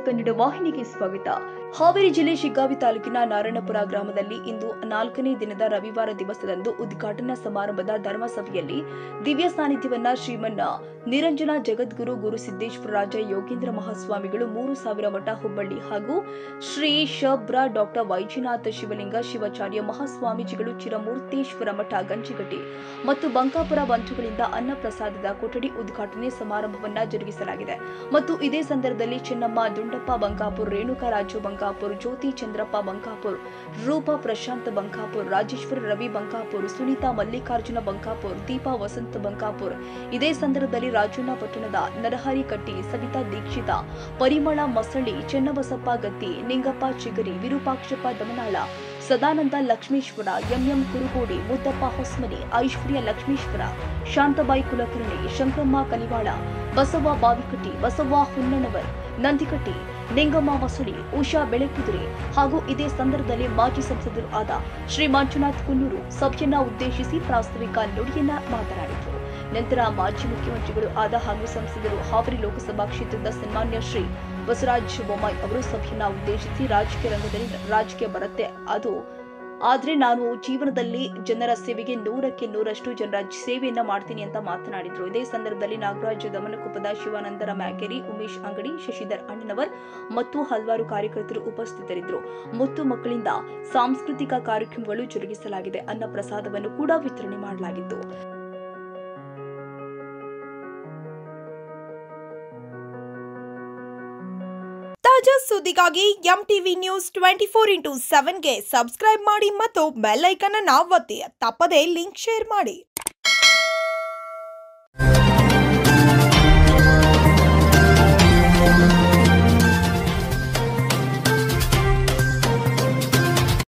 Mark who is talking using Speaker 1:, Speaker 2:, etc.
Speaker 1: ಕನ್ನಡ ವಾಹಿನಿಗೆ ಸ್ವಾಗತ. ಹಾವೇರಿ ಜಿಲ್ಲೆ ಶಿಗ್ಗಾವಿ ತಾಲೂಕಿನ ನಾರಾಯಣಪುರ ಗ್ರಾಮದಲ್ಲಿ ಇಂದು 4ನೇ ದಿನದ ರವಿವಾರ ದಿವಸದಂದು ಉದ್ಘಾಟನಾ ಸಮಾರಂಭದ ಧರ್ಮಸಭೆಯಲ್ಲಿ ದಿವ್ಯ ಸಾನ್ನಿಧ್ಯವನ್ನ ಶ್ರೀಮನ್ನ ನಿರಂಜನ ಜಗದ್ಗುರು ಗುರುಸಿದ್ದೇಶ್ವರ ರಾಜ ಯೋಗೇಂದ್ರ ಮಹಾಸ್ವಾಮಿಗಳು 3000 ಮಠ ಹುಬ್ಬಳ್ಳಿ ಹಾಗೂ ಶ್ರೀ ಶಬ್ರ ಡಾಕ್ಟರ್ ವೈಜಿನಾಥ ಶಿವಲಿಂಗ ಶಿವಾಚಾರ್ಯ ಮಹಾಸ್ವಾಮೀಜಿಗಳು ಚಿರಮೂರ್ತೇಶ್ವರ ಮಠ ಗಂಜಿಗಟ್ಟಿ ಮತ್ತು ಬಂಕಾಪುರ ಬಂಧುಗಳಿಂದ ಅನ್ನ ಪ್ರಸಾದದ ಕೊಠಡಿ ಉದ್ಘಾಟನೆ ಸಮಾರಂಭವನ್ನ ಜರುಗಿಸಲಾಗಿದೆ. ಮತ್ತು ಇದೇ ಸಂದರ್ಭದಲ್ಲಿ ಚೆನ್ನಮ್ಮ ದುಂಡಪ್ಪ ಬಂಕಾಪುರ್, ರೇಣುಕಾ ರಾಜು ಬಂಕಾಪುರ್, ಜ್ಯೋತಿ ಚಂದ್ರಪ್ಪ ಬಂಕಾಪುರ್, ರೂಪಾ ಪ್ರಶಾಂತ್ ಬಂಕಾಪುರ್, ರಾಜೇಶ್ವರ ರವಿ ಬಂಕಾಪುರ್, ಸುನೀತಾ ಮಲ್ಲಿಕಾರ್ಜುನ ಬಂಕಾಪುರ್, ದೀಪಾ ವಸಂತ ಬಂಕಾಪುರ್, ಇದೇ ಸಂದರ್ಭದಲ್ಲಿ ರಾಜಣ್ಣ ಪಟ್ಟಣದ ನರಹರಿ ಕಟ್ಟಿ, ಸವಿತಾ ದೀಕ್ಷಿತ, ಪರಿಮಳ ಮಸಳಿ, ಚೆನ್ನಬಸಪ್ಪ ಗತ್ತಿ, ನಿಂಗಪ್ಪ ಚಿಗರಿ, ವಿರೂಪಾಕ್ಷಪ್ಪ ದಮನಾಳ, ಸದಾನಂದ ಲಕ್ಷ್ಮೇಶ್ವರ, ಎಂಎಂ ಕುರುಗೋಡಿ, ಮುದ್ದಪ್ಪ ಹೊಸ್ಮನಿ, ಐಶ್ವರ್ಯ ಲಕ್ಷ್ಮೇಶ್ವರ, ಶಾಂತಬಾಯಿ ಕುಲಕರ್ಣಿ, ಶಂಕರಮ್ಮ ಕಲಿವಾಳ, ಬಸವ್ವ ಬಾವಿಕಟ್ಟಿ, ಬಸವ್ವ ಹುನ್ನಣವರ್, ನಂದಿಕಟ್ಟಿ, ನಿಂಗಮ್ಮ ಮಸಳಿ, ಉಷಾ ಬೆಳೆಕುದುರೆ ಹಾಗೂ ಇದೇ ಸಂದರ್ಭದಲ್ಲಿ ಮಾಜಿ ಸಂಸದರು ಆದ ಶ್ರೀ ಮಂಜುನಾಥ್ ಕುನ್ನೂರು ಸಭೆಯನ್ನ ಉದ್ದೇಶಿಸಿ ಪ್ರಾಸ್ತಾವಿಕ ನುಡಿಯನ್ನ ಮಾತನಾಡಿದರು. ನಂತರ ಮಾಜಿ ಮುಖ್ಯಮಂತ್ರಿಗಳು ಆದ ಹಾಗೂ ಸಂಸದರು ಹಾವೇರಿ ಲೋಕಸಭಾ ಕ್ಷೇತ್ರದ ಸನ್ಮಾನ್ಯ ಶ್ರೀ ಬಸವರಾಜ ಬೊಮ್ಮಾಯಿ ಅವರು ಸಭೆಯನ್ನ ಉದ್ದೇಶಿಸಿ ರಾಜಕೀಯ ರಂಗದಲ್ಲಿ ರಾಜಕೀಯ ಬರುತ್ತೆ ಆದ್ರೆ ನಾನು ಜೀವನದಲ್ಲಿ ಜನರ ಸೇವೆಗೆ 100ಕ್ಕೆ 100ರಷ್ಟು ಜನರ ಸೇವೆಯನ್ನ ಮಾಡ್ತೀನಿ ಅಂತ ಮಾತನಾಡಿದ್ರು. ಇದೇ ಸಂದರ್ಭದಲ್ಲಿ ನಾಗರಾಜ್ ದಮನಕೊಪ್ಪದ, ಶಿವಾನಂದರ ಮ್ಯಾಕೇರಿ, ಉಮೇಶ್ ಅಂಗಡಿ, ಶಶಿಧರ್ ಅಣ್ಣನವರ್ ಮತ್ತು ಹಲವಾರು ಕಾರ್ಯಕರ್ತರು ಉಪಸ್ಥಿತರಿದ್ದರು. ಮುತ್ತು ಮಕ್ಕಳಿಂದ ಸಾಂಸ್ಕೃತಿಕ ಕಾರ್ಯಕ್ರಮಗಳು ಜರುಗಿಸಲಾಗಿದೆ. ಅನ್ನ ಪ್ರಸಾದವನ್ನು ಕೂಡ ವಿತರಣೆ ಮಾಡಲಾಗಿತ್ತು.
Speaker 2: ತಾಜಾ ಸುದ್ದಿಗಾಗಿ ಎಂಟಿವಿ ನ್ಯೂಸ್ 24x7ಗೆ ಸಬ್ಸ್ಕ್ರೈಬ್ ಮಾಡಿ ಮತ್ತು ಬೆಲ್ ಐಕಾನ್ ಅನ್ನು ಒತ್ತಿ. ತಪ್ಪದೇ ಲಿಂಕ್ ಶೇರ್ ಮಾಡಿ.